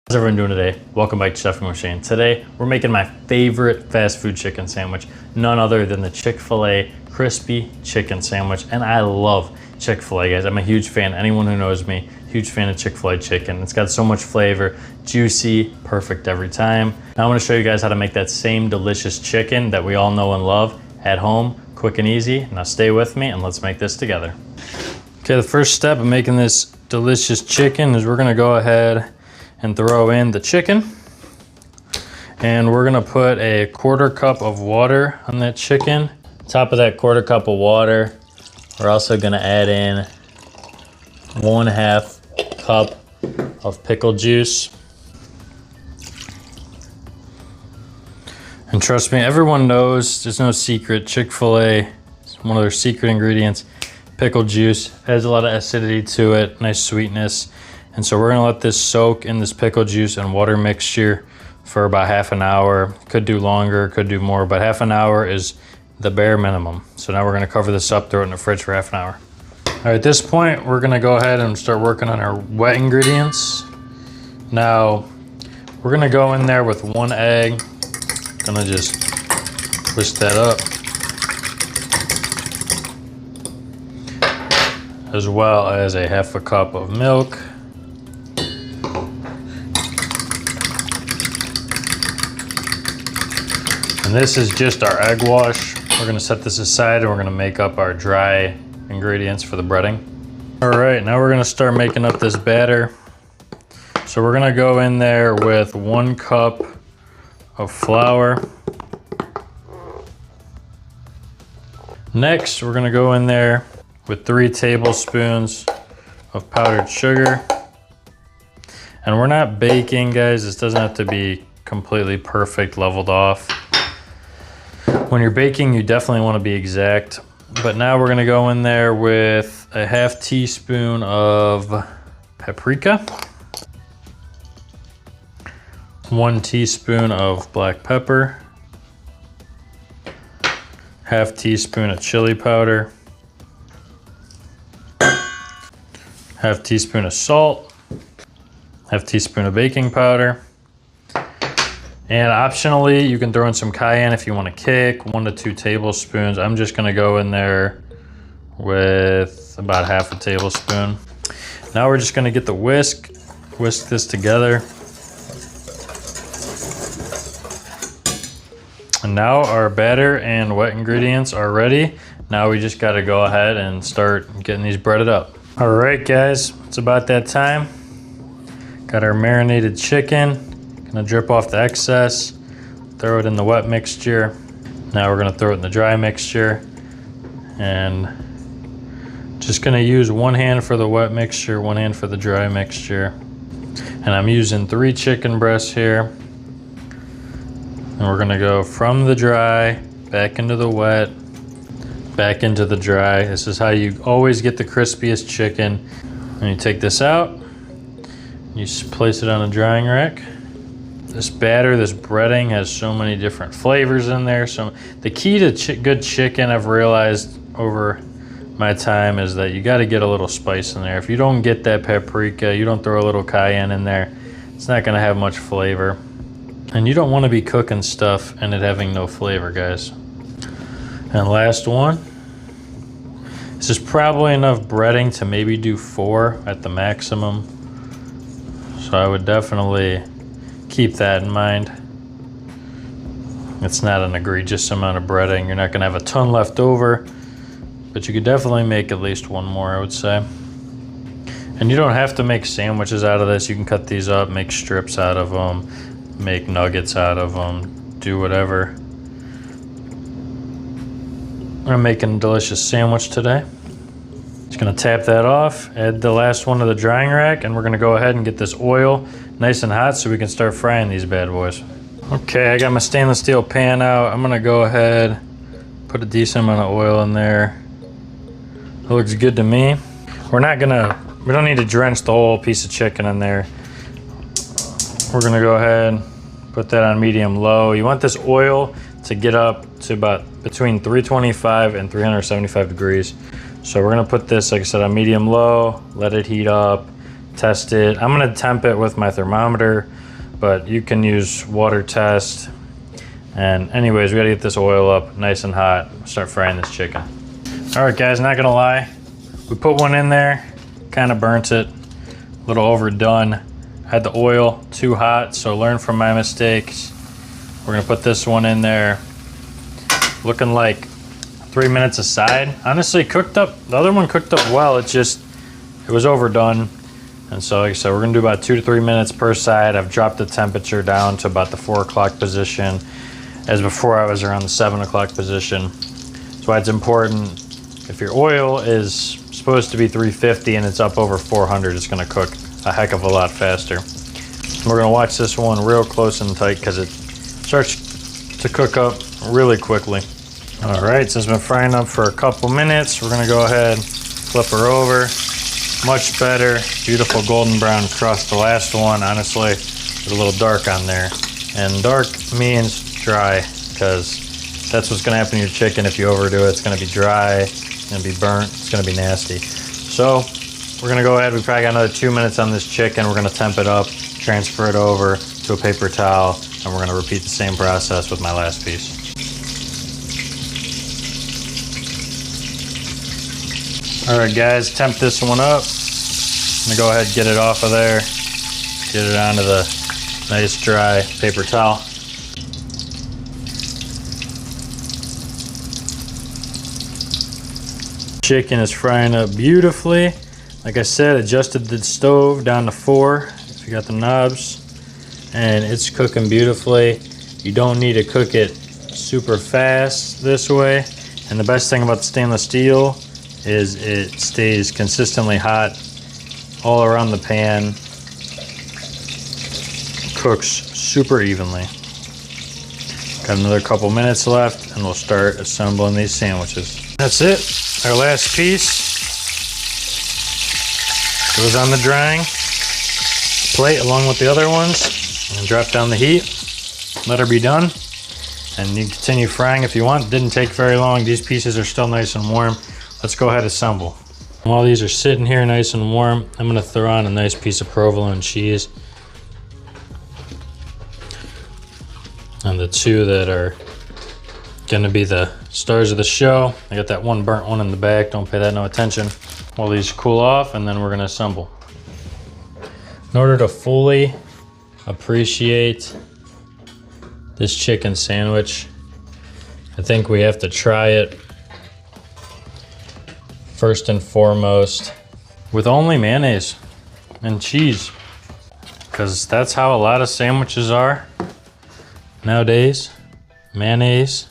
How's everyone doing today? Welcome back to Chef Machine. Today we're making my favorite fast food chicken sandwich, none other than the Chick-fil-A crispy chicken sandwich. And I love Chick-fil-A, guys. I'm a huge fan. Anyone who knows me, huge fan of Chick-fil-A chicken. It's got so much flavor, juicy, perfect every time. Now I'm going to show you guys how to make that same delicious chicken that we all know and love at home, quick and easy. Now stay with me and let's make this together. Okay, the first step of making this delicious chicken is we're going to go ahead and throw in the chicken, and we're gonna put a 1/4 cup of water on that chicken. Top of that 1/4 cup of water, we're also gonna add in 1/2 cup of pickle juice. And trust me, everyone knows, there's no secret, Chick-fil-A, one of their secret ingredients, pickle juice, adds a lot of acidity to it, nice sweetness. And so we're gonna let this soak in this pickle juice and water mixture for about half an hour. Could do longer, could do more, but half an hour is the bare minimum. So now we're gonna cover this up, throw it in the fridge for half an hour. All right, at this point, we're gonna go ahead and start working on our wet ingredients. Now, we're gonna go in there with 1 egg. Gonna just twist that up. As well as a 1/2 cup of milk. And this is just our egg wash. We're gonna set this aside and we're gonna make up our dry ingredients for the breading. All right, now we're gonna start making up this batter. So we're gonna go in there with 1 cup of flour. Next, we're gonna go in there with 3 tablespoons of powdered sugar. And we're not baking, guys. This doesn't have to be completely perfect, leveled off. When you're baking, you definitely want to be exact. But now we're gonna go in there with a 1/2 teaspoon of paprika, 1 teaspoon of black pepper, 1/2 teaspoon of chili powder, 1/2 teaspoon of salt, 1/2 teaspoon of baking powder. And optionally, you can throw in some cayenne if you want to kick, 1 to 2 tablespoons. I'm just gonna go in there with about 1/2 tablespoon. Now we're just gonna get the whisk this together. And now our batter and wet ingredients are ready. Now we just gotta go ahead and start getting these breaded up. All right, guys, it's about that time. Got our marinated chicken. Gonna drip off the excess, throw it in the wet mixture. Now we're gonna throw it in the dry mixture, and just gonna use 1 hand for the wet mixture, 1 hand for the dry mixture. And I'm using 3 chicken breasts here. And we're gonna go from the dry, back into the wet, back into the dry. This is how you always get the crispiest chicken. And you take this out, you just place it on a drying rack. This batter, this breading has so many different flavors in there. So the key to good chicken, I've realized over my time, is that you got to get a little spice in there. If you don't get that paprika, you don't throw a little cayenne in there, it's not going to have much flavor. And you don't want to be cooking stuff and it having no flavor, guys. And last one. This is probably enough breading to maybe do 4 at the maximum. So I would definitely keep that in mind. It's not an egregious amount of breading. You're not gonna have a ton left over, but you could definitely make at least 1 more, I would say. And you don't have to make sandwiches out of this. You can cut these up, make strips out of them, make nuggets out of them, do whatever. I'm making a delicious sandwich today. Just gonna tap that off, add the last one to the drying rack, and we're gonna go ahead and get this oil nice and hot so we can start frying these bad boys. Okay, I got my stainless steel pan out. I'm gonna go ahead, put a decent amount of oil in there. It looks good to me. We don't need to drench the whole piece of chicken in there. We're gonna go ahead, put that on medium low. You want this oil to get up to about between 325 and 375 degrees. So we're gonna put this, like I said, on medium low, let it heat up, test it. I'm gonna temp it with my thermometer, but you can use water test. And anyways, we gotta get this oil up nice and hot, start frying this chicken. All right guys, not gonna lie, we put one in there, kind of burnt it, a little overdone. Had the oil too hot, so learn from my mistakes. We're gonna put this one in there, looking like 3 minutes aside. Honestly, cooked up, the other one cooked up well, it was overdone. And so like I said, we're gonna do about 2 to 3 minutes per side. I've dropped the temperature down to about the 4 o'clock position, as before I was around the 7 o'clock position. That's why it's important, if your oil is supposed to be 350 and it's up over 400, it's gonna cook a heck of a lot faster. We're gonna watch this one real close and tight because it starts to cook up really quickly. All right, so it's been frying up for a couple minutes. We're gonna go ahead, flip her over. Much better, beautiful golden brown crust. The last one, honestly, was a little dark on there. And dark means dry, because that's what's gonna happen to your chicken. If you overdo it, it's gonna be dry, it's gonna be burnt, it's gonna be nasty. So we're gonna go ahead, we probably got another 2 minutes on this chicken. We're gonna temp it up, transfer it over to a paper towel, and we're gonna repeat the same process with my last piece. All right guys, temp this one up. I'm gonna go ahead and get it off of there, get it onto the nice dry paper towel. Chicken is frying up beautifully. Like I said, adjusted the stove down to 4 if you got the knobs, and it's cooking beautifully. You don't need to cook it super fast this way. And the best thing about the stainless steel is it stays consistently hot all around the pan, cooks super evenly. Got another couple minutes left and we'll start assembling these sandwiches. That's it, our last piece goes on the drying plate along with the other ones, and drop down the heat, let her be done, and you can continue frying if you want. Didn't take very long. These pieces are still nice and warm. Let's go ahead and assemble. While these are sitting here nice and warm, I'm gonna throw on a nice piece of provolone cheese. And the two that are gonna be the stars of the show. I got that one burnt one in the back, don't pay that no attention. While these cool off, and then we're gonna assemble. In order to fully appreciate this chicken sandwich, I think we have to try it first and foremost with only mayonnaise and cheese, because that's how a lot of sandwiches are nowadays. Mayonnaise,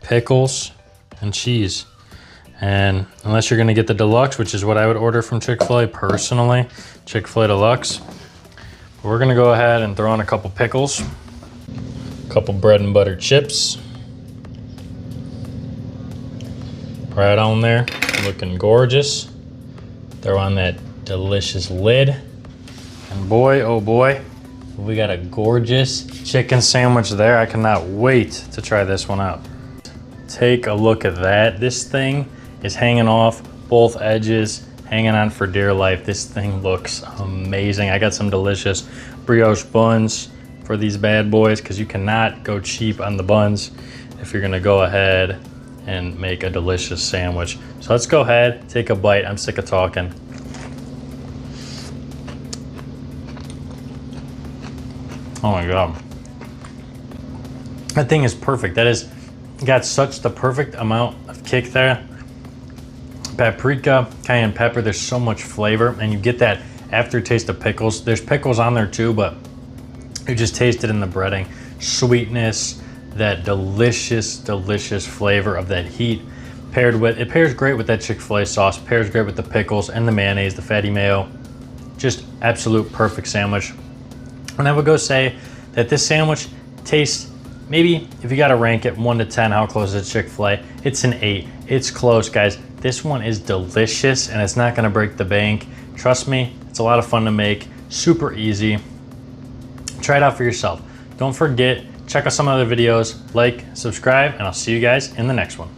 pickles, and cheese. And unless you're gonna get the deluxe, which is what I would order from Chick-fil-A personally, Chick-fil-A Deluxe, we're gonna go ahead and throw in a couple pickles, a couple bread and butter chips, right on there, looking gorgeous. Throw on that delicious lid, and boy, oh boy, we got a gorgeous chicken sandwich there. I cannot wait to try this one out. Take a look at that. This thing is hanging off both edges, hanging on for dear life. This thing looks amazing. I got some delicious brioche buns for these bad boys, because you cannot go cheap on the buns if you're gonna go ahead and make a delicious sandwich. So let's go ahead, take a bite. I'm sick of talking. Oh my God. That thing is perfect. That is, got such the perfect amount of kick there. Paprika, cayenne pepper, there's so much flavor, and you get that aftertaste of pickles. There's pickles on there too, but you just taste it in the breading. Sweetness, that delicious, delicious flavor of that heat paired with, it pairs great with that Chick-fil-A sauce, pairs great with the pickles and the mayonnaise, the fatty mayo. Just absolute perfect sandwich. And I would go say that this sandwich tastes, maybe if you gotta rank it 1 to 10, how close is it to Chick-fil-A? It's an 8. It's close, guys. This one is delicious, and it's not gonna break the bank. Trust me, it's a lot of fun to make, super easy. Try it out for yourself. Don't forget, check out some other videos, like, subscribe, and I'll see you guys in the next one.